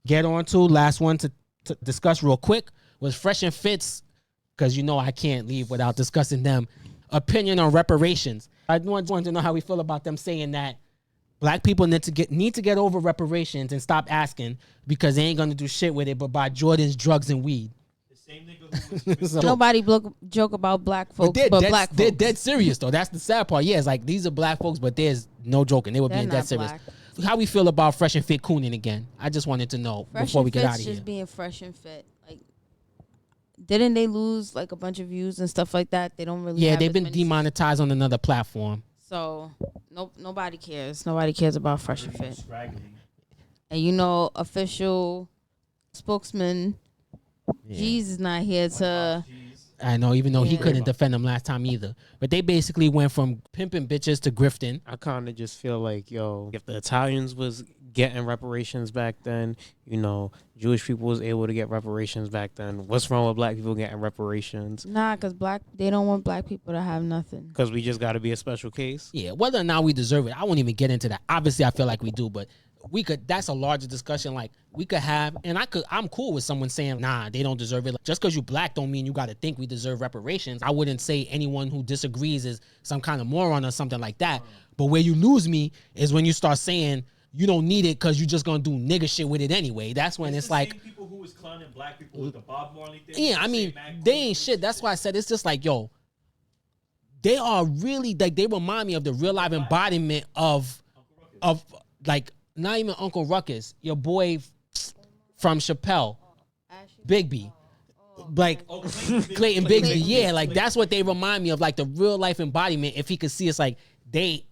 get on to, last one to discuss real quick, was Fresh and Fit's, because you know I can't leave without discussing them, opinion on reparations. I wanted to know how we feel about them saying that black people need to get over reparations and stop asking because they ain't gonna do shit with it but buy Jordan's drugs and weed. The same nigga who was So, nobody joke about black folks, but black folks. They're dead serious though. That's the sad part. Yeah, it's like these are black folks, but there's no joking. They were being dead serious. Black. How we feel about Fresh and Fit cooning again? I just wanted to know Fresh before and we get out of Fit's here. just being fresh and fit. Like, didn't they lose like a bunch of views and stuff like that? They don't really. Yeah, have they've as been many demonetized on another platform. So nobody cares. Nobody cares about Fresh and Fit. Scraggly. And official spokesman G's is not here to. I know, even though he Yeah. couldn't defend them last time either. But they basically went from pimping bitches to grifting. I kind of just feel like, yo, if the Italians was getting reparations back then, Jewish people was able to get reparations back then. What's wrong with black people getting reparations? Nah, because they don't want black people to have nothing. Because we just got to be a special case? Yeah, whether or not we deserve it, I won't even get into that. Obviously, I feel like we do, but we could. That's a larger discussion. Like we could have, and I'm cool with someone saying, nah, they don't deserve it. Like, just because you black don't mean you got to think we deserve reparations. I wouldn't say anyone who disagrees is some kind of moron or something like that. But where you lose me is when you start saying you don't need it because you just gonna do nigga shit with it anyway. That's when it's like, same people who was clowning black people with the Bob Marley thing. yeah, I mean, they ain't shit. That's why I said it's just like, yo, they are really like, they remind me of the real life embodiment of like, not even Uncle Ruckus, your boy from Chappelle, Bigby. Like Clayton Bigsby, yeah, like that's what they remind me of, like the real life embodiment. If he could see, it's like they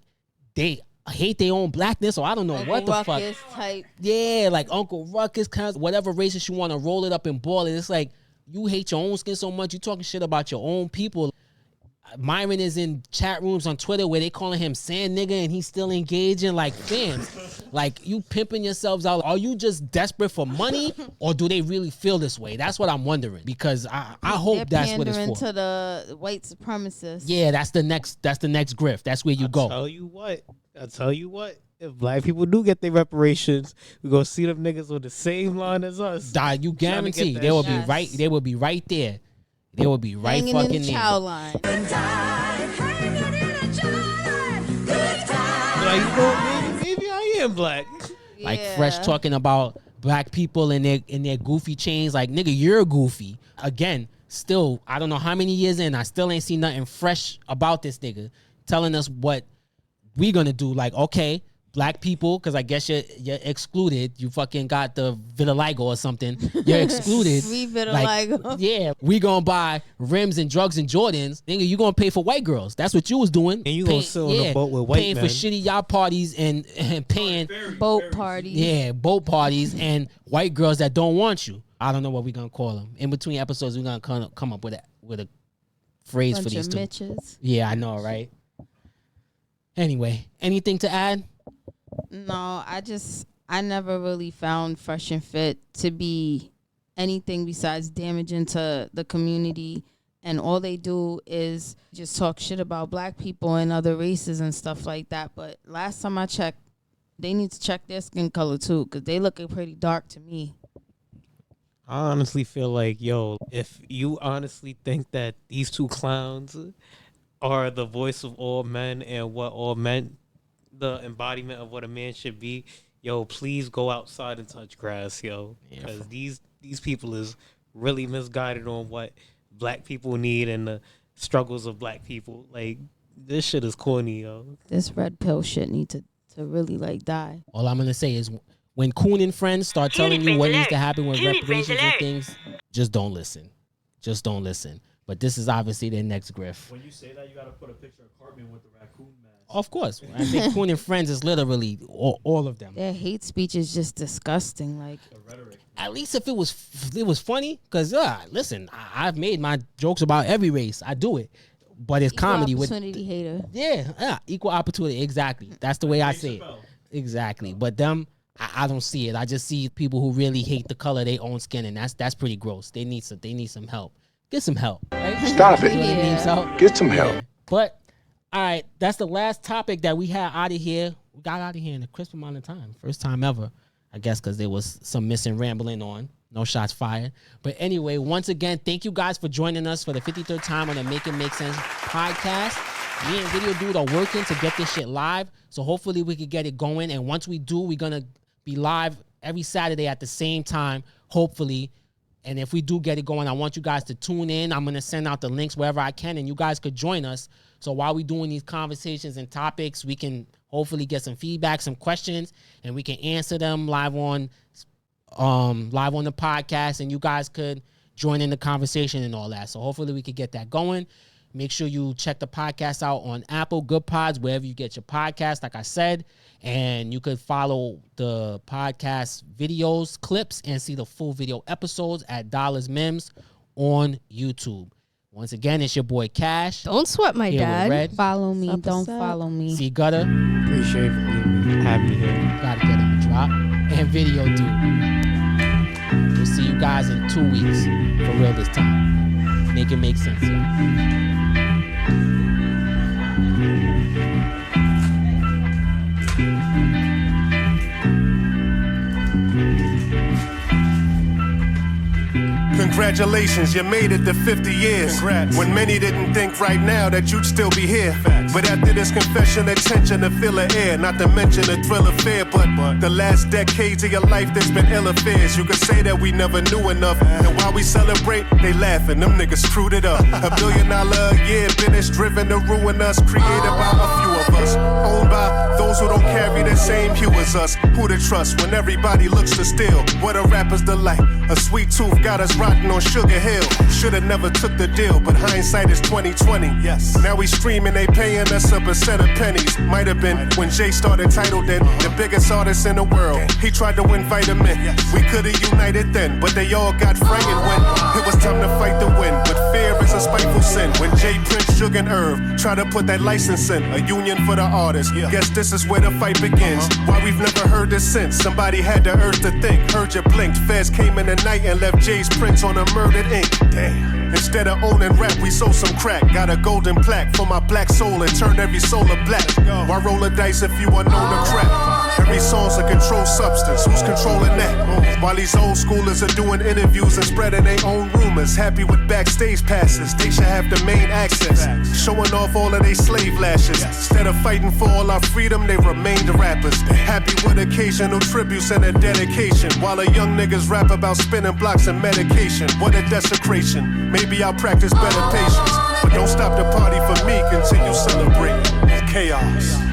hate their own blackness, or I don't know Uncle what the Ruckus fuck. type. Yeah, like Uncle Ruckus, kind of whatever racist you want to roll it up and boil it. It's like you hate your own skin so much, you talking shit about your own people. Myron is in chat rooms on Twitter where they calling him sand nigga and he's still engaging. Like, fam, like you pimping yourselves out. Are you just desperate for money, or do they really feel this way? That's what I'm wondering, because I hope that's what it's pandering for. to the white supremacists. Yeah, that's the next grift. That's where you go. I'll tell you what. If black people do get their reparations, we gonna see them niggas on the same line as us. You guarantee that they will be shit. right. They will be right there. They will be right Hanging fucking in the there. child line. Like, maybe I am black. Like Yeah. Fresh talking about black people and their goofy chains. Like, nigga, you're goofy. Again, still, I don't know how many years in, I still ain't seen nothing fresh about this nigga telling us what we gonna do. Like, okay, black people, because I guess you're excluded. You fucking got the vitiligo or something. You're excluded. Free Like, vitiligo. yeah, we gonna buy rims and drugs and Jordans. Nigga, you gonna pay for white girls. That's what you was doing. And you gonna sit on a boat with white paying men. for shitty yacht parties and paying Boat parties. yeah, boat parties and white girls that don't want you. I don't know what we're gonna call them. In between episodes, we're gonna come up with a phrase for Bunch these of two. Mitches. Yeah, I know, right? Anyway, anything to add? No, I never really found Fresh and Fit to be anything besides damaging to the community. And all they do is just talk shit about black people and other races and stuff like that. But last time I checked, they need to check their skin color too, because they looking pretty dark to me. I honestly feel like, yo, if you honestly think that these two clowns are the voice of all men and what all men, the embodiment of what a man should be, yo, please go outside and touch grass, yo, because these people is really misguided on what black people need and the struggles of black people. Like, this shit is corny, yo. This red pill shit need to really like die. All I'm gonna say is, when Coon and friends start telling you what needs to happen with reparations and things, just don't listen. Just don't listen. But this is obviously their next grift. When you say that, you gotta put a picture of Cartman with the raccoon mask. Of course. I think Coon and friends is literally all of them. Their hate speech is just disgusting. Like, The rhetoric. At least if it was funny, because listen, I've made my jokes about every race. I do it. But it's comedy with opportunity hater. yeah, equal opportunity. Exactly. That's the way I say it. Exactly. But them, I don't see it. I just see people who really hate the color of their own skin, and that's pretty gross. They need some help. Get some help. Right? Stop it. They need some help. Get some help. But all right, that's the last topic that we had out of here. We got out of here in a crisp amount of time. First time ever, I guess, because there was some missing rambling on. No shots fired. But anyway, once again, thank you guys for joining us for the 53rd time on the Make It Make Sense podcast. Me and Video Dude are working to get this shit live. So hopefully we can get it going. And once we do, we're going to be live every Saturday at the same time, hopefully. And if we do get it going, I want you guys to tune in. I'm going to send out the links wherever I can, and you guys could join us. So while we're doing these conversations and topics, we can hopefully get some feedback, some questions, and we can answer them live on the podcast, and you guys could join in the conversation and all that. So hopefully we could get that going. Make sure you check the podcast out on Apple, Good Pods, wherever you get your podcast, like I said. And you could follow the podcast videos, clips, and see the full video episodes at $MIMS on YouTube. Once again, it's your boy Cash. Don't sweat my dad. Red. Follow me. Don't follow me. C Gutta. Appreciate you having me here. Gotta get him a drop. And Video Dude. We'll see you guys in 2 weeks. For real this time. Make it make sense, y'all. Congratulations, you made it to 50 years. Congrats. When many didn't think right now that you'd still be here. Facts. But after this confession, attention to fill the air. Not to mention a thrill affair, but the last decades of your life, there's been ill affairs. You could say that we never knew enough. And while we celebrate, they laughing. Them niggas screwed it up. $1 billion a year business driven to ruin us. Created by a few of us. Owned by those who don't carry the same hue as us. Who to trust when everybody looks to steal? What a rapper's delight. A sweet tooth got us rotten on Sugar Hill. Shoulda never took the deal, but hindsight is 2020. Yes. Now we streaming, they paying us a percent of pennies. Might have been when Jay started Title then, the biggest artist in the world. He tried to win Vitamin. We coulda united then, but they all got framed when it was time to fight to win. But fear is a spiteful sin. When Jay, Prince, Sugar, and Irv try to put that license in, a union for the artists. Guess this is where the fight begins. Why we've never heard this since. Somebody had the urge to think. Heard you blinked. Feds came in the night and left Jay's prints on a murdered ink. Damn. Instead of owning rap, we sold some crack. Got a golden plaque for my black soul and turned every soul a black. Why roll the dice if you are known to crap? Every song's a controlled substance. Who's controlling that? While these old schoolers are doing interviews and spreading their own rumors, happy with backstage passes, they should have the main access. Showing off all of their slave lashes. Instead of fighting for all our freedom, they remain the rappers. Happy with occasional tributes and a dedication. While the young niggas rap about spinning blocks and medication. What a desecration. Maybe I'll practice better patience. But don't stop the party for me, continue celebrating. Chaos.